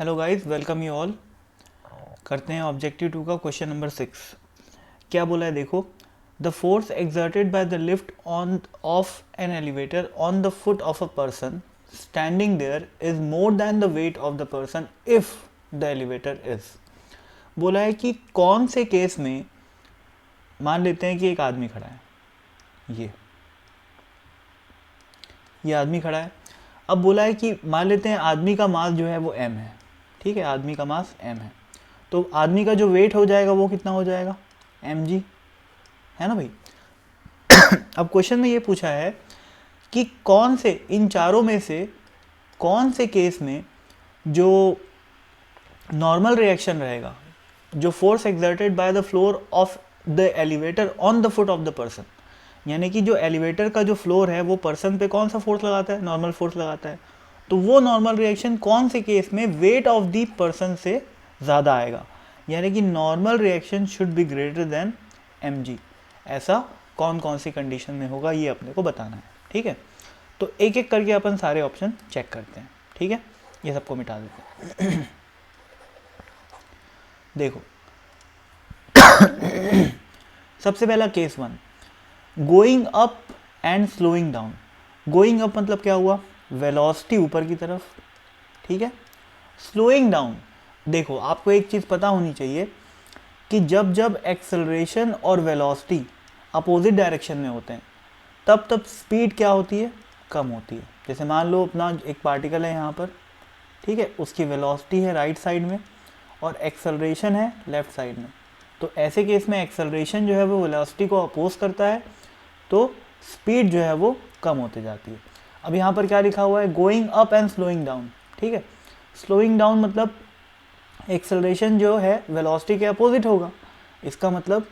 Hello guys, welcome you all. करते हैं objective 2 का क्वेश्चन नंबर 6। क्या बोला है देखो, the force exerted by the lift on of an elevator on the foot of a person standing there is more than the weight of the person if the elevator is. बोला है कि कौन से case में, मान लेते हैं कि एक आदमी खड़ा है, ये आदमी खड़ा है। अब बोला है कि मान लेते हैं आदमी का मास जो है वो m है, ठीक है, आदमी का मास m है, तो आदमी का जो वेट हो जाएगा वो कितना हो जाएगा, mg, है ना भाई। अब क्वेश्चन में ये पूछा है कि कौन से इन चारों में से कौन से केस में जो नॉर्मल रिएक्शन रहेगा, जो force exerted by the floor of the elevator on the foot of the person, यानी कि जो एलिवेटर का जो फ्लोर है वो पर्सन पे कौन सा फोर्स लगाता है, नॉर्मल फोर्स लगाता है, तो वो नॉर्मल रिएक्शन कौन से केस में वेट ऑफ द पर्सन से ज़्यादा आएगा, यानी कि normal reaction should be greater than mg। ऐसा कौन कौन सी कंडीशन में होगा ये अपने को बताना है, ठीक है। तो एक एक करके अपन सारे ऑप्शन चेक करते हैं, ठीक है, ये सबको मिटा देते हैं। देखो, सबसे पहला case 1, going up and slowing down. Going up मतलब क्या हुआ, वेलोसिटी ऊपर की तरफ, ठीक है। स्लोइंग डाउन, देखो आपको एक चीज़ पता होनी चाहिए कि जब जब एक्सेलरेशन और वेलोसिटी अपोजिट डायरेक्शन में होते हैं तब तब स्पीड क्या होती है, कम होती है। जैसे मान लो अपना एक पार्टिकल है यहाँ पर, ठीक है, उसकी वेलोसिटी है राइट साइड में और एक्सेलरेशन है लेफ्ट साइड में, तो ऐसे केस में एक्सेलरेशन जो है वो वेलोसिटी को अपोज करता है, तो स्पीड जो है वो कम होते जाती है। अब यहाँ पर क्या लिखा हुआ है, going up and slowing down, ठीक है। स्लोइंग डाउन मतलब एक्सेलरेशन जो है वेलोसिटी के अपोजिट होगा, इसका मतलब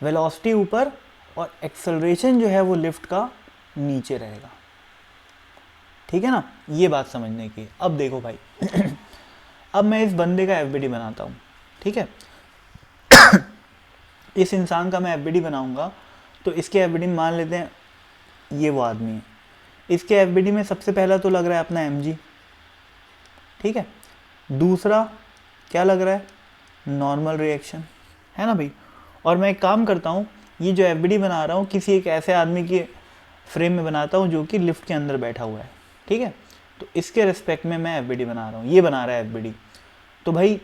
वेलोसिटी ऊपर और एक्सेलरेशन जो है वो लिफ्ट का नीचे रहेगा, ठीक है ना, ये बात समझने की। अब देखो भाई, अब मैं इस बंदे का एफबीडी बनाता हूँ, ठीक है। इस इंसान का मैं एफबीडी बनाऊंगा, तो इसके एफबीडी में मान लेते हैं ये वो आदमी है, इसके एफबीडी में सबसे पहला तो लग रहा है अपना mg, ठीक है। दूसरा क्या लग रहा है, नॉर्मल रिएक्शन, है ना भाई। और मैं एक काम करता हूँ, ये जो एफबीडी बना रहा हूँ किसी एक ऐसे आदमी के फ्रेम में बनाता हूँ जो कि लिफ्ट के अंदर बैठा हुआ है, ठीक है। तो इसके रिस्पेक्ट में मैं एफबीडी बना रहा हूँ, ये बना रहा है एफबीडी। तो भाई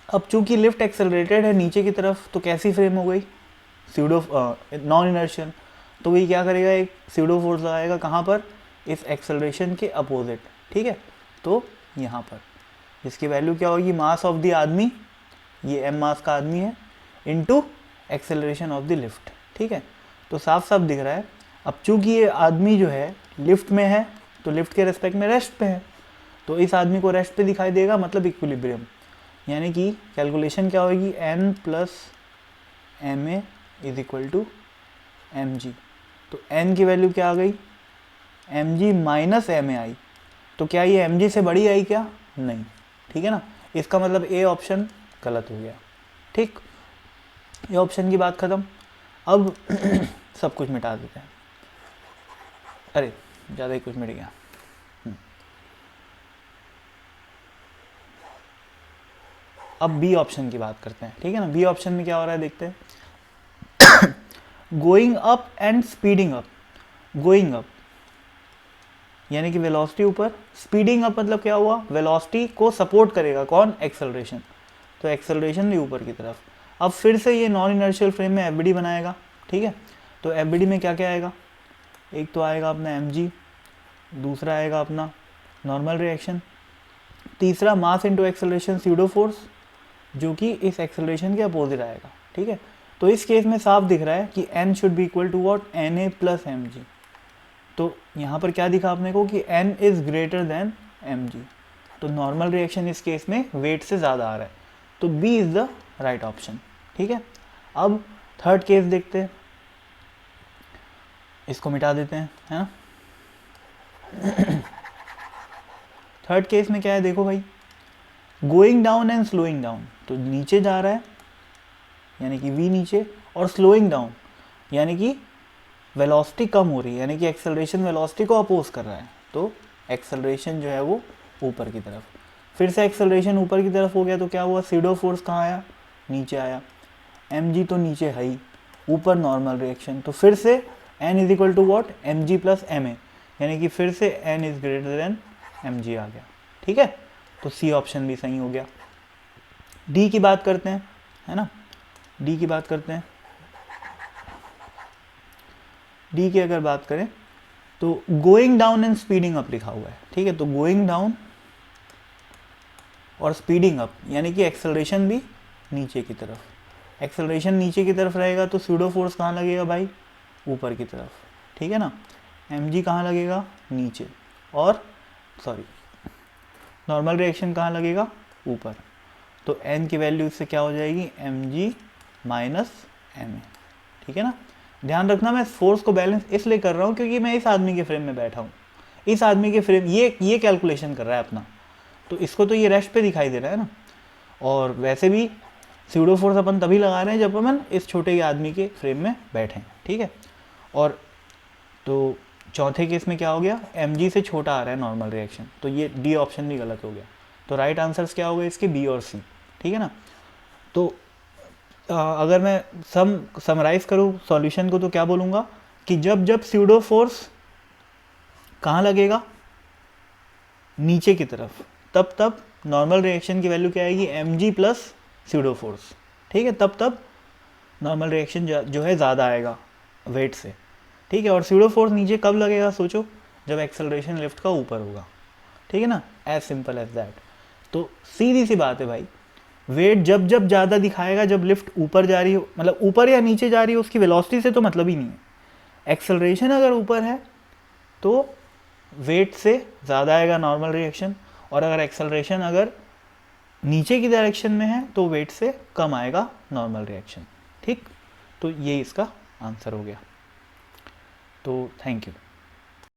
अब चूंकि लिफ्ट एक्सेलरेटेड है नीचे की तरफ, तो कैसी फ्रेम हो गई, स्यूडो नॉन इनर्शियल, तो वही क्या करेगा, एक स्यूडो फोर्स लगाएगा, कहाँ पर, इस एक्सेलरेशन के अपोजिट, ठीक है। तो यहाँ पर इसकी वैल्यू क्या होगी, मास ऑफ द आदमी, ये m मास का आदमी है, into acceleration of the lift, ठीक है। तो साफ साफ दिख रहा है। अब चूंकि ये आदमी जो है लिफ्ट में है, तो लिफ्ट के रेस्पेक्ट में रेस्ट पे है, तो इस आदमी को रेस्ट पे दिखाई देगा, मतलब इक्विलिब्रियम, यानी कि कैलकुलेशन क्या होगी, n plus M A is equal to M G. तो n की वैल्यू क्या आ गई, M G minus M A I, तो क्या ये एम जी से बड़ी आई क्या, नहीं, ठीक है ना। इसका मतलब ए ऑप्शन गलत हो गया, ठीक, ये ऑप्शन की बात खत्म। अब सब कुछ मिटा देते हैं, अरे ज़्यादा ही कुछ मिट गया। अब बी ऑप्शन की बात करते हैं, ठीक है ना। बी ऑप्शन में क्या हो रहा है देखते हैं। Going up and speeding up. Going up यानी कि वेलोसिटी ऊपर, स्पीडिंग अप मतलब क्या हुआ, वेलोसिटी को सपोर्ट करेगा कौन, एक्सेलरेशन, तो एक्सेलरेशन भी ऊपर की तरफ। अब फिर से ये नॉन इनर्शियल फ्रेम में एफबीडी बनाएगा, ठीक है। तो एफबीडी में क्या क्या आएगा, एक तो आएगा अपना mg, दूसरा आएगा अपना नॉर्मल रिएक्शन, तीसरा mass into acceleration pseudo force, जो कि इस एक्सेलरेशन के अपोजिट आएगा, ठीक है। तो इस केस में साफ दिख रहा है कि n should be equal to what, na plus mg। तो यहाँ पर क्या दिखा आपने को कि n is greater than mg, तो नॉर्मल रिएक्शन इस केस में वेट से ज़्यादा आ रहा है, तो b is the right option, ठीक है। अब थर्ड केस देखते हैं, इसको मिटा देते हैं, है ना। थर्ड केस में क्या है देखो भाई, going down and slowing down, तो नीचे जा रहा है यानी कि v नीचे, और स्लोइंग डाउन यानी कि वेलोसिटी कम हो रही है, यानी कि एक्सेलरेशन वेलोसिटी को अपोज कर रहा है, तो एक्सेलरेशन जो है वो ऊपर की तरफ। फिर से एक्सेलरेशन ऊपर की तरफ हो गया तो क्या हुआ, सीडो फोर्स कहाँ आया, नीचे आया, mg तो नीचे है ही, ऊपर नॉर्मल रिएक्शन, तो फिर से n is equal to what, mg plus ma, यानी कि फिर से n is greater than mg आ गया। ठीक है, तो सी ऑप्शन भी सही हो गया। डी की बात करते हैं, है ना, डी की बात करते हैं। डी की अगर बात करें तो going down and speeding up लिखा हुआ है। ठीक है, तो गोइंग डाउन और स्पीडिंग अप यानी कि एक्सेलरेशन भी नीचे की तरफ, एक्सेलरेशन नीचे की तरफ रहेगा तो सूडो फोर्स कहाँ लगेगा भाई, ऊपर की तरफ। ठीक है ना, mg कहाँ लगेगा, नीचे, और सॉरी नॉर्मल रिएक्शन कहाँ लगेगा, ऊपर, तो n की वैल्यू इससे क्या हो जाएगी, mg माइनस ma। ठीक है ना, ध्यान रखना मैं फोर्स को बैलेंस इसलिए कर रहा हूँ क्योंकि मैं इस आदमी के फ्रेम में बैठा हूँ, इस आदमी के फ्रेम ये कैलकुलेशन कर रहा है अपना, तो इसको तो ये रेस्ट पे दिखाई दे रहा है ना। और वैसे भी सूडो फोर्स अपन तभी लगा रहे हैं जब अपन इस छोटे आदमी के फ्रेम में बैठें। ठीक है, और तो चौथे केस में क्या हो गया, mg से छोटा आ रहा है नॉर्मल रिएक्शन, तो ये डी ऑप्शन भी गलत हो गया। तो राइट आंसर्स क्या हो गए इसके, बी और सी। ठीक है ना, तो अगर मैं समराइज करूँ सॉल्यूशन को तो क्या बोलूँगा कि जब जब सूडो फोर्स कहाँ लगेगा, नीचे की तरफ, तब तब नॉर्मल रिएक्शन की वैल्यू क्या आएगी, mg प्लस सूडो फोर्स। ठीक है, तब नॉर्मल रिएक्शन जो है ज़्यादा आएगा वेट से। ठीक है, और सूडो फोर्स नीचे कब लगेगा, सोचो जब एक्सेलरेशन लिफ्ट का ऊपर होगा। ठीक है ना, एज सिंपल एज दैट। तो सीधी सी बात है भाई, वेट जब जब ज़्यादा दिखाएगा जब लिफ्ट ऊपर जा रही हो, मतलब ऊपर या नीचे जा रही हो, उसकी वेलोसिटी से तो मतलब ही नहीं है। एक्सेलरेशन अगर ऊपर है तो वेट से ज़्यादा आएगा नॉर्मल रिएक्शन, और अगर एक्सेलरेशन अगर नीचे की डायरेक्शन में है तो वेट से कम आएगा नॉर्मल रिएक्शन। ठीक, तो ये इसका आंसर हो गया। तो थैंक यू।